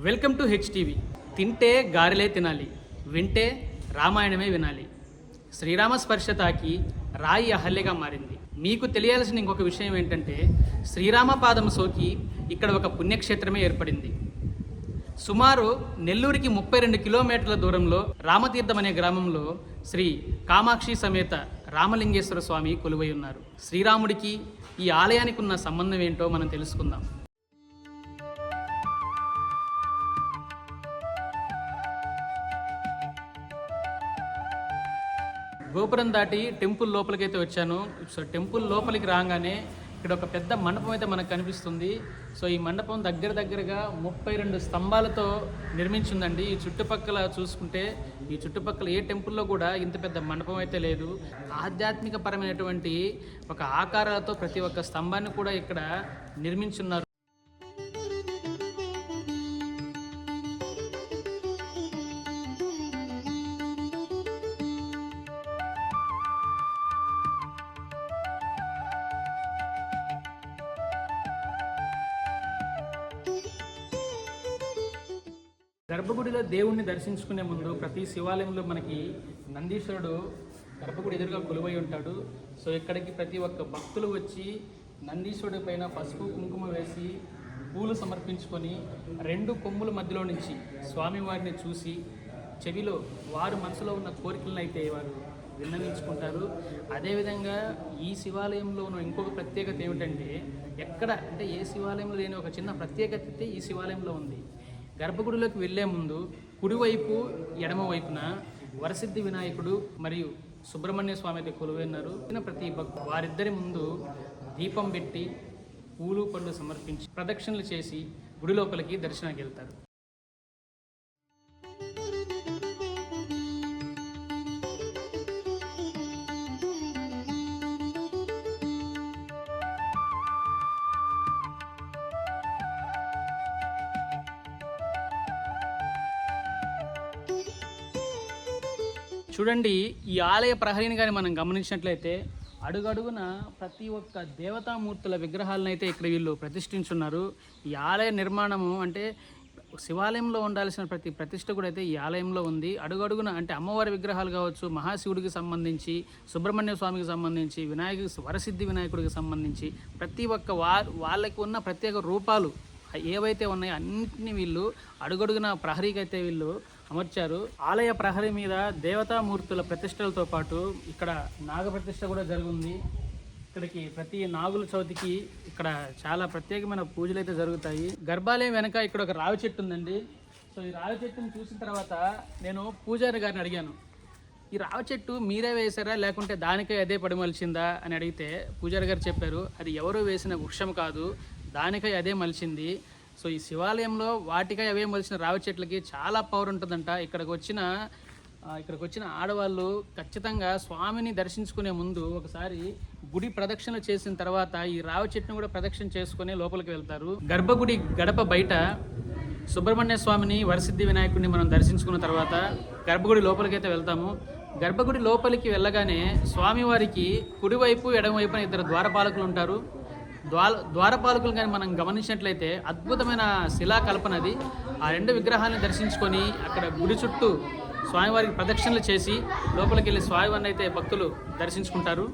Welcome to HTV. తింటే గారెలే తినాలి, వింటే రామాయణమే వినాలి. శ్రీరామ స్పర్శ తాకి రాయి అహల్యగా మారింది. మీకు తెలియాల్సిన ఇంకొక విషయం ఏంటంటే, శ్రీరామ పాదం సోకి ఇక్కడ ఒక పుణ్యక్షేత్రమే ఏర్పడింది. సుమారు నెల్లూరికి 32 కిలోమీటర్ల దూరంలో రామతీర్థం అనే గ్రామంలో శ్రీ కామాక్షి సమేత రామలింగేశ్వర స్వామి కొలువై ఉన్నారు. శ్రీరాముడికి ఈ ఆలయానికి ఉన్న సంబంధం ఏంటో మనం తెలుసుకుందాం. గోపురం దాటి టెంపుల్ లోపలికైతే వచ్చాను. సో టెంపుల్ లోపలికి రాగానే ఇక్కడ ఒక పెద్ద మండపం అయితే మనకు కనిపిస్తుంది. సో ఈ మండపం దగ్గరగా 32 స్తంభాలతో నిర్మించిందండి. ఈ చుట్టుపక్కల చూసుకుంటే ఈ చుట్టుపక్కల ఏ టెంపుల్లో కూడా ఇంత పెద్ద మండపం అయితే లేదు. ఆధ్యాత్మిక పరమైనటువంటి ఒక ఆకారాలతో ప్రతి ఒక్క స్తంభాన్ని కూడా ఇక్కడ నిర్మించున్నారు. గర్భగుడిలో దేవుణ్ణి దర్శించుకునే ముందు ప్రతి శివాలయంలో మనకి నందీశ్వరుడు గర్భగుడి ఎదురుగా కొలువై ఉంటాడు. సో ఇక్కడికి ప్రతి ఒక్క భక్తులు వచ్చి నందీశ్వరుడి పైన పసుపు కుంకుమ వేసి పూలు సమర్పించుకొని 2 కొమ్ముల మధ్యలో నుంచి స్వామివారిని చూసి చెవిలో వారు మనసులో ఉన్న కోరికలను అయితే వారు విన్నవించుకుంటారు. అదేవిధంగా ఈ శివాలయంలో ఉన్న ఇంకొక ప్రత్యేకత ఏమిటంటే, ఎక్కడ అంటే ఏ శివాలయంలో లేని ఒక చిన్న ప్రత్యేకత అయితే ఈ శివాలయంలో ఉంది. గర్భగుడిలోకి వెళ్లే ముందు కుడివైపు ఎడమ వైపున వరసిద్ధి వినాయకుడు మరియు సుబ్రహ్మణ్య స్వామి అయితే కొలువైనారు. ప్రతి భక్తు వారిద్దరి ముందు దీపం పెట్టి పూలు పళ్ళు సమర్పించి ప్రదక్షిణలు చేసి గుడి లోపలికి దర్శనానికి వెళ్తారు. చూడండి, ఈ ఆలయ ప్రహరీని కానీ మనం గమనించినట్లయితే అడుగడుగున ప్రతి ఒక్క దేవతామూర్తుల విగ్రహాలను అయితే ఇక్కడ వీళ్ళు ప్రతిష్ఠించున్నారు. ఈ ఆలయ నిర్మాణము అంటే శివాలయంలో ఉండాల్సిన ప్రతి ప్రతిష్ఠ కూడా అయితే ఈ ఆలయంలో ఉంది. అడుగడుగున అంటే అమ్మవారి విగ్రహాలు కావచ్చు, మహాశివుడికి సంబంధించి, సుబ్రహ్మణ్య స్వామికి సంబంధించి, వరసిద్ధి వినాయకుడికి సంబంధించి ప్రతి ఒక్క వాళ్ళకి ఉన్న ప్రత్యేక రూపాలు ఏవైతే ఉన్నాయో అన్నింటినీ వీళ్ళు అడుగడుగున ప్రహరీకి అయితే వీళ్ళు అమర్చారు. ఆలయ ప్రహరీ మీద దేవతామూర్తుల ప్రతిష్టలతో పాటు ఇక్కడ నాగ ప్రతిష్ఠ కూడా జరిగింది. ఇక్కడికి ప్రతి నాగుల చవితికి ఇక్కడ చాలా ప్రత్యేకమైన పూజలు అయితే జరుగుతాయి. గర్భాలయం వెనక ఇక్కడ ఒక రావి చెట్టు ఉందండి. సో ఈ రావి చెట్టుని చూసిన తర్వాత నేను పూజారి గారిని అడిగాను, ఈ రావి చెట్టు మీరే వేసారా లేకుంటే దానికై అదే పడిమలిచిందా అని అడిగితే పూజారి గారు చెప్పారు, అది ఎవరో వేసిన వృక్షం కాదు, దానికై అదే మలిచింది. సో ఈ శివాలయంలో వాటికై అవే మలిచిన రావి చెట్లకి చాలా పవర్ ఉంటుందంట. ఇక్కడికి వచ్చిన ఆడవాళ్ళు ఖచ్చితంగా స్వామిని దర్శించుకునే ముందు ఒకసారి గుడి ప్రదక్షిణలు చేసిన తర్వాత ఈ రావి చెట్టును కూడా ప్రదక్షిణ చేసుకుని లోపలికి వెళ్తారు. గర్భగుడి గడప బయట సుబ్రహ్మణ్య స్వామిని, వరసిద్ధి వినాయకుడిని మనం దర్శించుకున్న తర్వాత గర్భగుడి లోపలికి అయితే వెళ్తాము. గర్భగుడి లోపలికి వెళ్ళగానే స్వామివారికి కుడివైపు ఎడమవైపున 2 ద్వారపాలకులు ఉంటారు. ద్వారపాలకులు కానీ మనం గమనించినట్లయితే అద్భుతమైన శిలాకల్పన అది. ఆ 2 విగ్రహాలను దర్శించుకొని అక్కడ గుడి చుట్టూ స్వామివారికి ప్రదక్షిణలు చేసి లోపలికి వెళ్ళి స్వామివారిని అయితే భక్తులు దర్శించుకుంటారు.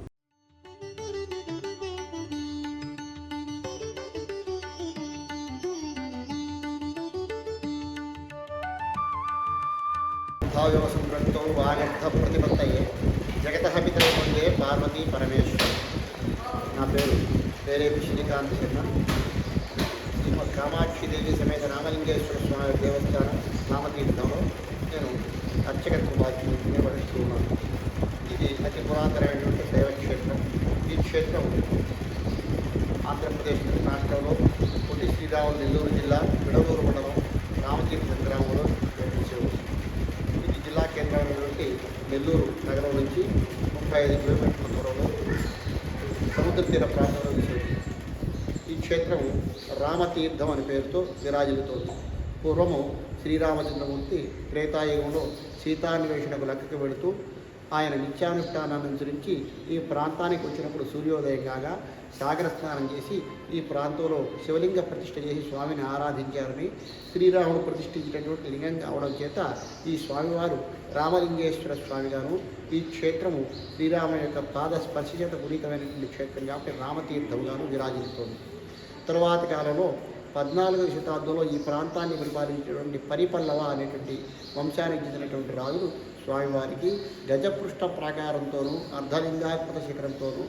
జగత పితృ పార్వతీ పరమేశ్వర. నా పేరు పేరేపి శ్రీకాంత్ శర్మ. శ్రీమద్ కామాక్షి దేవి సమేత రామలింగేశ్వర స్వామి దేవస్థానం రామతీర్థంలో నేను అర్చకత్వ బాధ్యతను నిర్వహిస్తూ ఉన్నాను. ఇది అతి పురాతనమైనటువంటి దైవక్షేత్రం. ఈ క్షేత్రం ఆంధ్రప్రదేశ్ రాష్ట్రంలో పొట్టి శ్రీరాములు నెల్లూరు జిల్లా విడవూరు మండలం రామతీర్థం గ్రామంలో నిర్మించేది. ఇది జిల్లా కేంద్రమైనటువంటి నెల్లూరు నగరం నుంచి 35 కిలోమీటర్ల దూరంలో సముద్ర తీర ప్రాంతంలో విశేషం. ఈ క్షేత్రం రామతీర్థం అనే పేరుతో విరాజిల్లుతోంది. పూర్వము శ్రీరామచంద్రమూర్తి త్రేతాయుగంలో సీతాన్వేషణకు లెక్కకు వెళుతూ ఆయన నిత్యానుష్ఠానాన్ని అనుసరించి ఈ ప్రాంతానికి వచ్చినప్పుడు సూర్యోదయం కాగా సాగర స్నానం చేసి ఈ ప్రాంతంలో శివలింగ ప్రతిష్ఠ చేసి స్వామిని ఆరాధించారని, శ్రీరాముడు ప్రతిష్ఠించినటువంటి లింగం కావడం చేత ఈ స్వామివారు రామలింగేశ్వర స్వామిగాను, ఈ క్షేత్రము శ్రీరామ యొక్క పాద స్పర్శ చేత పునీతమైనటువంటి క్షేత్రం కాబట్టి రామతీర్థంగాను విరాజిల్లుతోంది. తరువాతి కాలంలో 14వ శతాబ్దంలో ఈ ప్రాంతాన్ని పరిపాలించినటువంటి పరిపల్లవ అనేటువంటి వంశానికి చెందినటువంటి రాజులు స్వామివారికి గజపృష్ఠ ప్రాకారంతోనూ అర్ధలింగాకృత శిఖరంతోనూ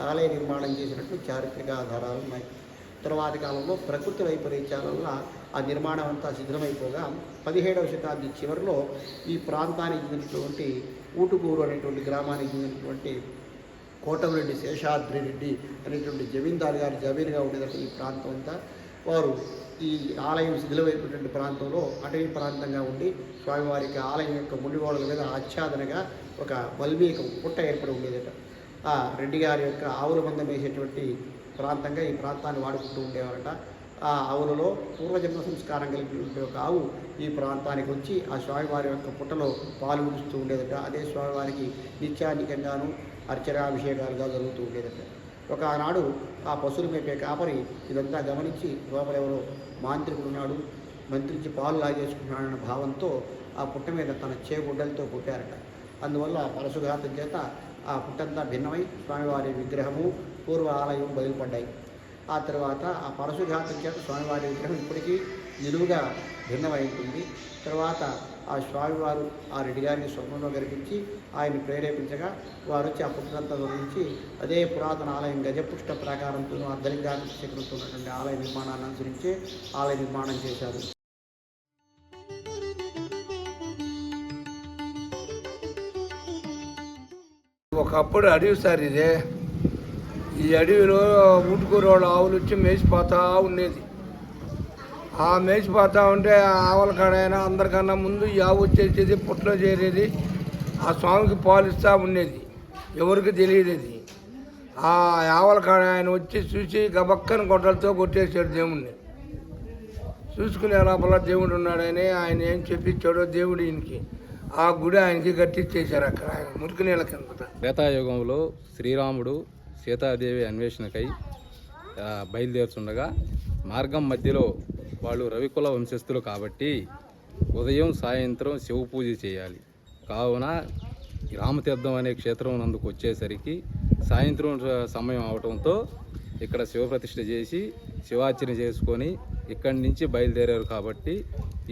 ఆలయ నిర్మాణం చేసినట్లు చారిత్రక ఆధారాలు ఉన్నాయి. తరువాతి కాలంలో ప్రకృతి వైపరీత్యాల వల్ల ఆ నిర్మాణం అంతా శిథిలమైపోగా 17వ శతాబ్ది చివరిలో ఈ ప్రాంతానికి చెందినటువంటి ఊటుకూరు అనేటువంటి గ్రామానికి చెందినటువంటి కోటమిరెడ్డి శేషాద్రి రెడ్డి అనేటువంటి జమీందారు గారి జమీనుగా ఉండేటటువంటి ఈ ప్రాంతం అంతా వారు ఈ ఆలయం శిథిలమైనటువంటి ప్రాంతంలో అటవీ ప్రాంతంగా ఉండి స్వామివారికి ఆలయం యొక్క ముండిగోడల మీద ఆచ్ఛాదనగా ఒక వల్మీకం పుట్ట ఏర్పడి ఉండేదట. ఆ రెడ్డి గారి యొక్క ఆవుల మందం వేసేటువంటి ప్రాంతంగా ఈ ప్రాంతాన్ని వాడుకుంటూ ఉండేవారట. ఆ ఆవులలో పూర్వజన్మ సంస్కారం కలిగినటువంటి ఒక ఆవు ఈ ప్రాంతానికి వచ్చి ఆ స్వామివారి యొక్క పుట్టలో పాలు ఊడుస్తూ ఉండేదట. అదే స్వామివారికి నిత్యానికంగాను అర్చనాభిషేకాలుగా జరుగుతూ ఉండేదట. ఒకనాడు ఆ పశువులు మేపే కాపరి ఇదంతా గమనించి లోపలెవరో మాంత్రికుడు ఉన్నాడు, మంత్రించి పాలు లాగేసుకున్నాడన్న భావంతో ఆ పుట్ట మీద తన చేగుడ్డలతో కొట్టారట. అందువల్ల పరశుఘాతం చేత ఆ పుట్టంతా భిన్నమై స్వామివారి విగ్రహము పూర్వ ఆలయం బయలుపడ్డాయి. ఆ తర్వాత ఆ పరశుఘాతం చేత స్వామివారి విగ్రహం ఇప్పటికీ నిలువుగా భిన్నమై ఉంటుంది. తర్వాత ఆ స్వామివారు ఆ రెడ్డి గారిని స్వప్నంలో కనిపించి ఆయన్ని ప్రేరేపించగా వారు వచ్చి ఆ పుట్టంతా తొలగించి అదే పురాతన ఆలయం గజపుష్ట ప్రాకారంతోనూ అర్ధలింగాకృత శిఖరంతో ఉన్నటువంటి ఆలయ నిర్మాణాన్ని అనుసరించి ఆలయ నిర్మాణం చేశారు. ఒకప్పుడు అడవి సార్ ఇదే. ఈ అడవిలో ఊటుకూరు వాళ్ళ ఆవులు వచ్చి మేసిపోతూ ఉండేది. ఆ మేసిపోతూ ఉంటే ఆ ఆవుల కాడైనా అందరికన్నా ముందు ఈ ఆవు వచ్చేసేది, పుట్టలో చేరేది, ఆ స్వామికి పాలిస్తూ ఉండేది. ఎవరికి తెలియదు అది. ఆ ఆవుల కాడ ఆయన వచ్చి చూసి గబక్కని గొడ్డలతో కొట్టేసాడు దేవుణ్ణి. చూసుకునే లోపల దేవుడు ఉన్నాడని ఆయన ఏం చెప్పించాడో దేవుడు ఈయనకి ఆ గుడి ఆయనకి కట్టించేశారు అక్కడ ఆయన మురికి నీళ్ళ కింద. త్రేతాయుగంలో శ్రీరాముడు సీతాదేవి అన్వేషణకై బయలుదేరుతుండగా మార్గం మధ్యలో వాళ్ళు రవికుల వంశస్థులు కాబట్టి ఉదయం సాయంత్రం శివ పూజ చేయాలి. కావున రామతీర్థం అనే క్షేత్రం నందుకు వచ్చేసరికి సాయంత్రం సమయం అవడంతో ఇక్కడ శివప్రతిష్ఠ చేసి శివార్చన చేసుకొని ఇక్కడి నుంచి బయలుదేరారు కాబట్టి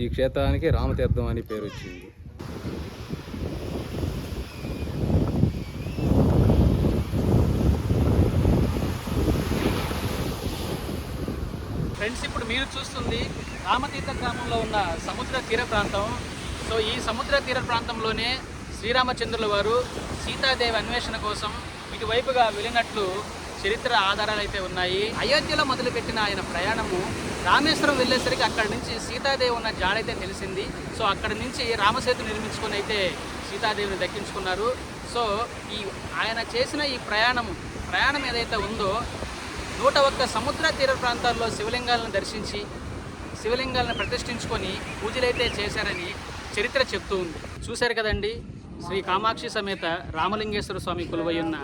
ఈ క్షేత్రానికి రామతీర్థం అని పేరు వచ్చింది. ఫ్రెండ్స్, ఇప్పుడు మీరు చూస్తుంది రామతీర్థ గ్రామంలో ఉన్న సముద్ర తీర ప్రాంతం. సో ఈ సముద్ర తీర ప్రాంతంలోనే శ్రీరామచంద్రుల వారు సీతాదేవి అన్వేషణ కోసం ఇటువైపుగా వెళ్ళినట్లు చరిత్ర ఆధారాలు అయితే ఉన్నాయి. అయోధ్యలో మొదలుపెట్టిన ఆయన ప్రయాణము రామేశ్వరం వెళ్ళేసరికి అక్కడి నుంచి సీతాదేవి ఉన్న జాడైతే తెలిసింది. సో అక్కడి నుంచి రామసేతు నిర్మించుకొని అయితే సీతాదేవిని దక్కించుకున్నారు. సో ఆయన చేసిన ఈ ప్రయాణం ఏదైతే ఉందో 101 సముద్ర తీర ప్రాంతాల్లో శివలింగాలను దర్శించి శివలింగాలను ప్రతిష్ఠించుకొని పూజలైతే చేశారని చరిత్ర చెప్తూ ఉంది. చూశారు కదండి, శ్రీ కామాక్షి సమేత రామలింగేశ్వర స్వామి కొలువై ఉన్న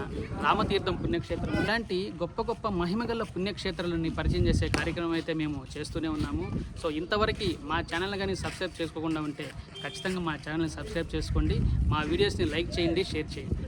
రామతీర్థం పుణ్యక్షేత్రం. ఇలాంటి గొప్ప గొప్ప మహిమగల పుణ్యక్షేత్రాలని పరిచయం చేసే కార్యక్రమం అయితే మేము చేస్తూనే ఉన్నాము. సో ఇంతవరకు మా ఛానల్ కానీ సబ్స్క్రైబ్ చేసుకోకుండా ఉంటే ఖచ్చితంగా మా ఛానల్ని సబ్స్క్రైబ్ చేసుకోండి, మా వీడియోస్ని లైక్ చేయండి, షేర్ చేయండి.